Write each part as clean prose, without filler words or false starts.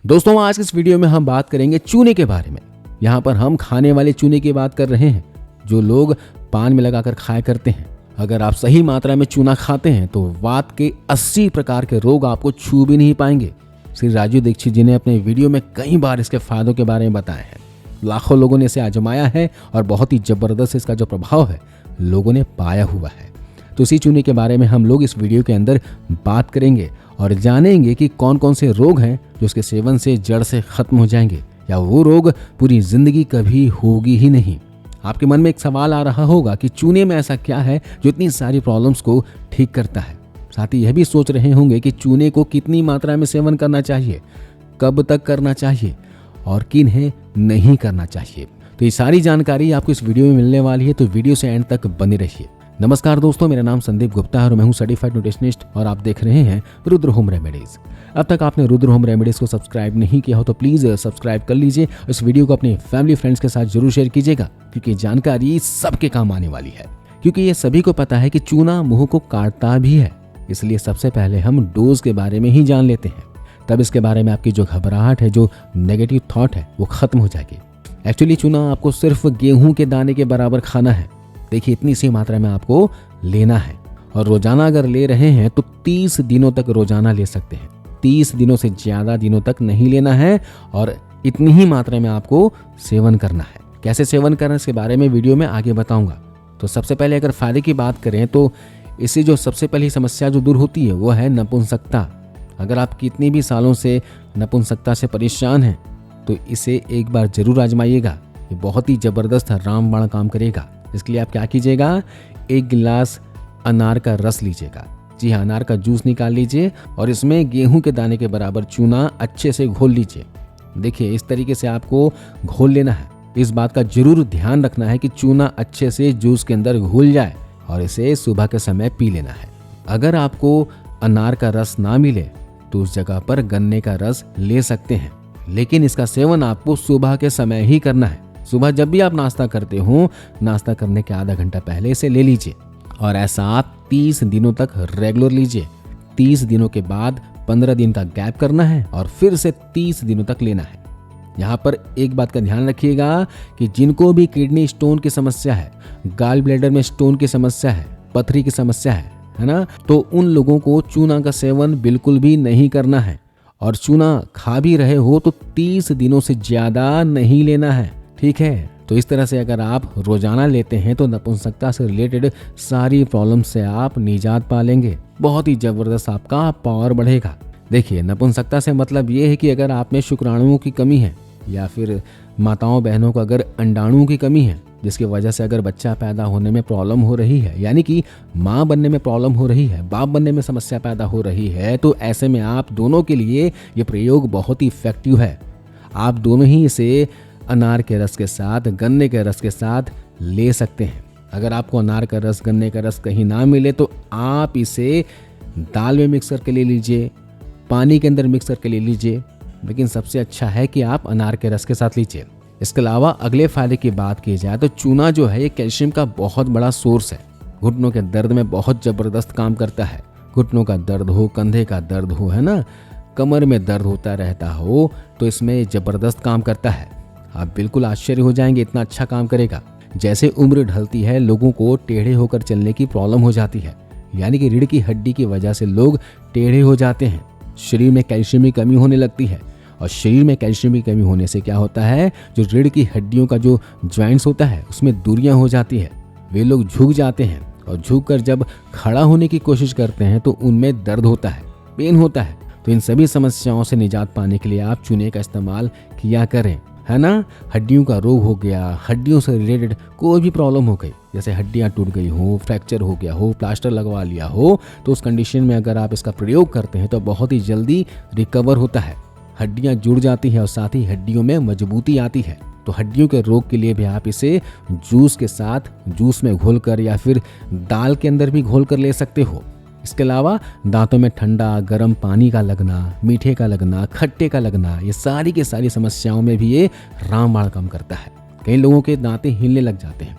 दोस्तों आज की इस वीडियो में हम बात करेंगे चूने के बारे में। यहाँ पर हम खाने वाले चूने की बात कर रहे हैं जो लोग पान में लगाकर खाया करते हैं। अगर आप सही मात्रा में चूना खाते हैं तो वात के 80 प्रकार के रोग आपको छू भी नहीं पाएंगे। श्री राजू दीक्षित जी ने अपने वीडियो में कई बार इसके फायदों के बारे में बताया है। लाखों लोगों ने इसे आजमाया है और बहुत ही जबरदस्त इसका जो प्रभाव है लोगों ने पाया हुआ है। तो इसी चूने के बारे में हम लोग इस वीडियो के अंदर बात करेंगे और जानेंगे कि कौन कौन से रोग हैं जो इसके सेवन से जड़ से खत्म हो जाएंगे या वो रोग पूरी जिंदगी कभी होगी ही नहीं। आपके मन में एक सवाल आ रहा होगा कि चूने में ऐसा क्या है जो इतनी सारी प्रॉब्लम्स को ठीक करता है। साथ ही यह भी सोच रहे होंगे कि चूने को कितनी मात्रा में सेवन करना चाहिए, कब तक करना चाहिए और किन्हें नहीं करना चाहिए। तो ये सारी जानकारी आपको इस वीडियो में मिलने वाली है, तो वीडियो से एंड तक बने रहिए। नमस्कार दोस्तों, मेरा नाम संदीप गुप्ता है और मैं हूं सर्टिफाइड न्यूट्रिशनिस्ट और आप देख रहे हैं रुद्र होम रेमेडीज। अब तक आपने रुद्र होम रेमेडीज को सब्सक्राइब नहीं किया हो तो प्लीज सब्सक्राइब कर लीजिए। इस वीडियो को अपने फैमिली फ्रेंड्स के साथ जरूर शेयर कीजिएगा क्योंकि जानकारी सबके काम आने वाली है। क्योंकि ये सभी को पता है कि चूना मुंह को काटता भी है, इसलिए सबसे पहले हम डोज के बारे में ही जान लेते हैं। तब इसके बारे में आपकी जो घबराहट है, जो नेगेटिव थॉट है, वो खत्म हो जाएगी। एक्चुअली चूना आपको सिर्फ गेहूं के दाने के बराबर खाना है। देखिए इतनी सी मात्रा में आपको लेना है और रोजाना अगर ले रहे हैं तो 30 दिनों तक रोजाना ले सकते हैं। 30 दिनों से ज्यादा दिनों तक नहीं लेना है और इतनी ही मात्रा में आपको सेवन करना है। कैसे सेवन करना इसके बारे में वीडियो में आगे बताऊंगा। तो सबसे पहले अगर फायदे की बात करें तो इससे जो सबसे पहली समस्या जो दूर होती है वो है नपुंसकता। अगर आप कितनी भी सालों से नपुंसकता से परेशान हैं तो इसे एक बार जरूर आजमाइएगा। ये बहुत ही जबरदस्त रामबाण काम करेगा। इसके लिए आप क्या कीजिएगा, 1 गिलास अनार का रस लीजिएगा। जी हाँ, अनार का जूस निकाल लीजिए और इसमें गेहूं के दाने के बराबर चूना अच्छे से घोल लीजिए। देखिए इस तरीके से आपको घोल लेना है। इस बात का जरूर ध्यान रखना है कि चूना अच्छे से जूस के अंदर घुल जाए और इसे सुबह के समय पी लेना है। अगर आपको अनार का रस ना मिले तो उस जगह पर गन्ने का रस ले सकते हैं, लेकिन इसका सेवन आपको सुबह के समय ही करना है। सुबह जब भी आप नाश्ता करते हो, नाश्ता करने के आधा घंटा पहले इसे ले लीजिए और ऐसा आप 30 दिनों तक रेगुलर लीजिए। 30 दिनों के बाद 15 दिन का गैप करना है और फिर से 30 दिनों तक लेना है। यहाँ पर एक बात का ध्यान रखिएगा कि जिनको भी किडनी स्टोन की समस्या है, गॉल ब्लैडर में स्टोन की समस्या है, पथरी की समस्या है ना, तो उन लोगों को चूना का सेवन बिल्कुल भी नहीं करना है। और चूना खा भी रहे हो तो 30 दिनों से ज्यादा नहीं लेना है, ठीक है। तो इस तरह से अगर आप रोजाना लेते हैं तो नपुंसकता से रिलेटेड सारी प्रॉब्लम से आप निजात पा लेंगे। बहुत ही जबरदस्त आपका पावर बढ़ेगा। देखिए नपुंसकता से मतलब ये है कि अगर आप में शुक्राणुओं की कमी है या फिर माताओं बहनों को अगर अंडाणुओं की कमी है, जिसकी वजह से अगर बच्चा पैदा होने में प्रॉब्लम हो रही है, यानी कि माँ बनने में प्रॉब्लम हो रही है, बाप बनने में समस्या पैदा हो रही है, तो ऐसे में आप दोनों के लिए ये प्रयोग बहुत ही इफेक्टिव है। आप दोनों ही इसे अनार के रस के साथ, गन्ने के रस के साथ ले सकते हैं। अगर आपको अनार का रस, गन्ने का रस कहीं ना मिले तो आप इसे दाल में मिक्स करके ले लीजिए, पानी के अंदर मिक्स करके ले लीजिए, लेकिन सबसे अच्छा है कि आप अनार के रस के साथ लीजिए। इसके अलावा अगले फायदे की बात की जाए तो चूना जो है ये कैल्शियम का बहुत बड़ा सोर्स है। घुटनों के दर्द में बहुत जबरदस्त काम करता है। घुटनों का दर्द हो, कंधे का दर्द हो, है ना, कमर में दर्द होता रहता हो, तो इसमें जबरदस्त काम करता है। आप बिल्कुल आश्चर्य हो जाएंगे, इतना अच्छा काम करेगा। जैसे उम्र ढलती है लोगों को टेढ़े होकर चलने की प्रॉब्लम हो जाती है, यानी कि रीढ़ की हड्डी की वजह से लोग टेढ़े हो जाते हैं। शरीर में कैल्शियम की कमी होने लगती है और शरीर में कैल्शियम की कमी होने से क्या होता है, जो रीढ़ की हड्डियों का जो ज्वाइंट्स होता है उसमें दूरियां हो जाती है। वे लोग झुक जाते हैं और झुककर जब खड़ा होने की कोशिश करते हैं तो उनमें दर्द होता है, पेन होता है। तो इन सभी समस्याओं से निजात पाने के लिए आप चूने का इस्तेमाल किया करें, है ना। हड्डियों का रोग हो गया, हड्डियों से रिलेटेड कोई भी प्रॉब्लम हो गई, जैसे हड्डियां टूट गई हो, फ्रैक्चर हो गया हो, प्लास्टर लगवा लिया हो, तो उस कंडीशन में अगर आप इसका प्रयोग करते हैं तो बहुत ही जल्दी रिकवर होता है। हड्डियां जुड़ जाती हैं और साथ ही हड्डियों में मजबूती आती है। तो हड्डियों के रोग के लिए भी आप इसे जूस के साथ, जूस में घोलकर या फिर दाल के अंदर भी घोल कर ले सकते हो। इसके अलावा दांतों में ठंडा गर्म पानी का लगना, मीठे का लगना, खट्टे का लगना, ये सारी की सारी समस्याओं में भी ये रामबाण काम करता है। कई लोगों के दांतें हिलने लग जाते हैं,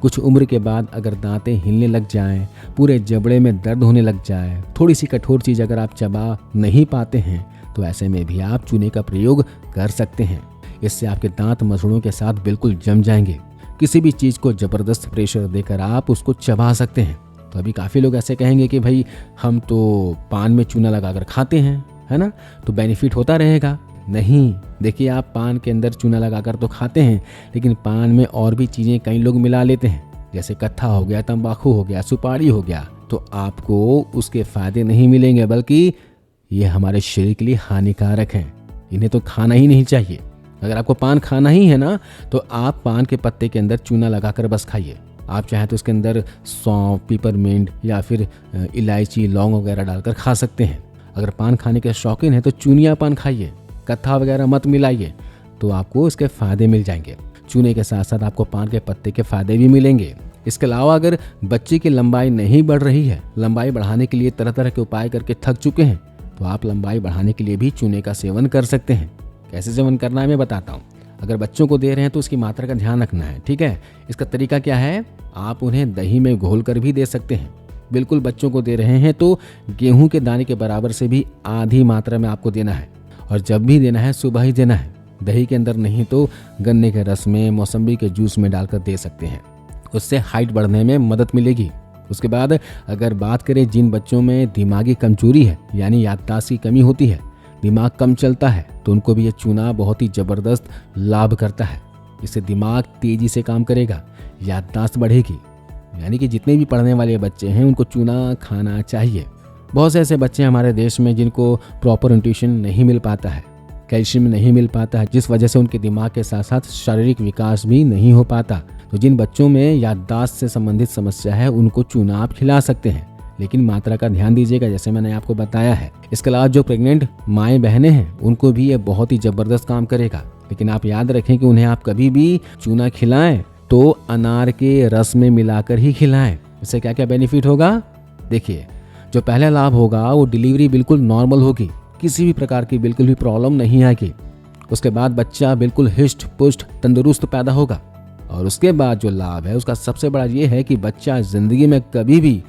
कुछ उम्र के बाद अगर दांतें हिलने लग जाएं, पूरे जबड़े में दर्द होने लग जाए, थोड़ी सी कठोर चीज़ अगर आप चबा नहीं पाते हैं, तो ऐसे में भी आप चूने का प्रयोग कर सकते हैं। इससे आपके दांत मसूड़ों के साथ बिल्कुल जम जाएंगे। किसी भी चीज़ को ज़बरदस्त प्रेशर देकर आप उसको चबा सकते हैं। तो अभी काफ़ी लोग ऐसे कहेंगे कि भाई हम तो पान में चूना लगाकर खाते हैं, है ना, तो बेनिफिट होता रहेगा। नहीं, देखिए आप पान के अंदर चूना लगाकर तो खाते हैं, लेकिन पान में और भी चीज़ें कई लोग मिला लेते हैं, जैसे कत्था हो गया, तंबाकू हो गया, सुपारी हो गया। तो आपको उसके फ़ायदे नहीं मिलेंगे, बल्कि ये हमारे शरीर के लिए हानिकारक हैं। इन्हें तो खाना ही नहीं चाहिए। अगर आपको पान खाना ही है ना, तो आप पान के पत्ते के अंदर चूना लगाकर बस खाइए। आप चाहें तो उसके अंदर सौंफ, पिपरमिंट या फिर इलायची, लौंग वगैरह डालकर खा सकते हैं। अगर पान खाने के शौकीन हैं तो चूनिया पान खाइए, कत्था वगैरह मत मिलाइए, तो आपको इसके फ़ायदे मिल जाएंगे। चूने के साथ साथ आपको पान के पत्ते के फ़ायदे भी मिलेंगे। इसके अलावा अगर बच्चे की लंबाई नहीं बढ़ रही है, लंबाई बढ़ाने के लिए तरह तरह के उपाय करके थक चुके हैं, तो आप लंबाई बढ़ाने के लिए भी चूने का सेवन कर सकते हैं। कैसे सेवन करना है मैं बताता हूँ। अगर बच्चों को दे रहे हैं तो उसकी मात्रा का ध्यान रखना है, ठीक है। इसका तरीका क्या है, आप उन्हें दही में घोल कर भी दे सकते हैं। बिल्कुल बच्चों को दे रहे हैं तो गेहूं के दाने के बराबर से भी आधी मात्रा में आपको देना है, और जब भी देना है सुबह ही देना है। दही के अंदर नहीं तो गन्ने के रस में, मौसम्बी के जूस में डालकर दे सकते हैं। उससे हाइट बढ़ने में मदद मिलेगी। उसके बाद अगर बात करें जिन बच्चों में दिमागी कमजोरी है, यानी याददाश्त की कमी होती है, दिमाग कम चलता है, तो उनको भी ये चूना बहुत ही ज़बरदस्त लाभ करता है। इससे दिमाग तेज़ी से काम करेगा, याददाश्त बढ़ेगी। यानी कि जितने भी पढ़ने वाले बच्चे हैं उनको चूना खाना चाहिए। बहुत से ऐसे बच्चे हमारे देश में जिनको प्रॉपर न्यूट्रिशन नहीं मिल पाता है, कैल्शियम नहीं मिल पाता है, जिस वजह से उनके दिमाग के साथ साथ शारीरिक विकास भी नहीं हो पाता। तो जिन बच्चों में याददाश्त से संबंधित समस्या है उनको चूना आप खिला सकते हैं, लेकिन मात्रा का ध्यान दीजिएगा, जैसे मैंने आपको बताया है। इसके अलावा जो प्रेग्नेंट माएँ बहनें हैं उनको भी ये बहुत ही ज़बरदस्त काम करेगा, लेकिन आप याद रखें कि उन्हें आप कभी भी चूना खिलाएं तो अनार के रस में मिलाकर ही खिलाएं। इससे क्या क्या बेनिफिट होगा, देखिए। जो पहला लाभ होगा वो डिलीवरी बिल्कुल नॉर्मल होगी, किसी भी प्रकार की बिल्कुल भी प्रॉब्लम नहीं आएगी। उसके बाद बच्चा बिल्कुल हिष्ट पुष्ट तंदुरुस्त पैदा होगा। और उसके बाद जो लाभ है उसका सबसे बड़ा ये है कि बच्चा जिंदगी में कभी भी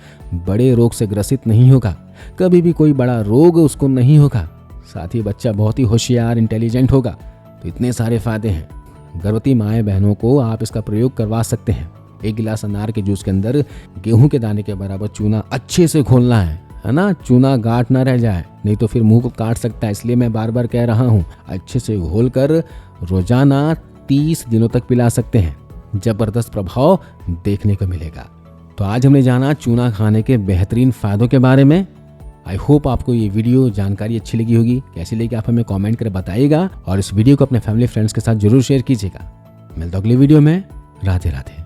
बड़े रोग से ग्रसित नहीं होगा, कभी भी कोई बड़ा रोग उसको नहीं होगा। साथ ही बच्चा बहुत ही होशियार, इंटेलिजेंट होगा। तो इतने सारे फायदे हैं। गर्भवती माएँ बहनों को आप इसका प्रयोग करवा सकते हैं। 1 गिलास अनार के जूस के अंदर गेहूं के दाने के बराबर चूना अच्छे से घोलना है ना, चूना गांठ ना रह जाए, नहीं तो फिर मुंह को काट सकता है। इसलिए मैं बार बार कह रहा हूँ, अच्छे से घोल कर रोजाना 30 दिनों तक पिला सकते हैं। जबरदस्त प्रभाव देखने को मिलेगा। तो आज हमने जाना चूना खाने के बेहतरीन फायदों के बारे में। आई होप आपको ये वीडियो जानकारी अच्छी लगी होगी। कैसी लगी आप हमें कमेंट कर बताइएगा, और इस वीडियो को अपने फैमिली फ्रेंड्स के साथ जरूर शेयर कीजिएगा। मिलता अगली वीडियो में। राधे राधे।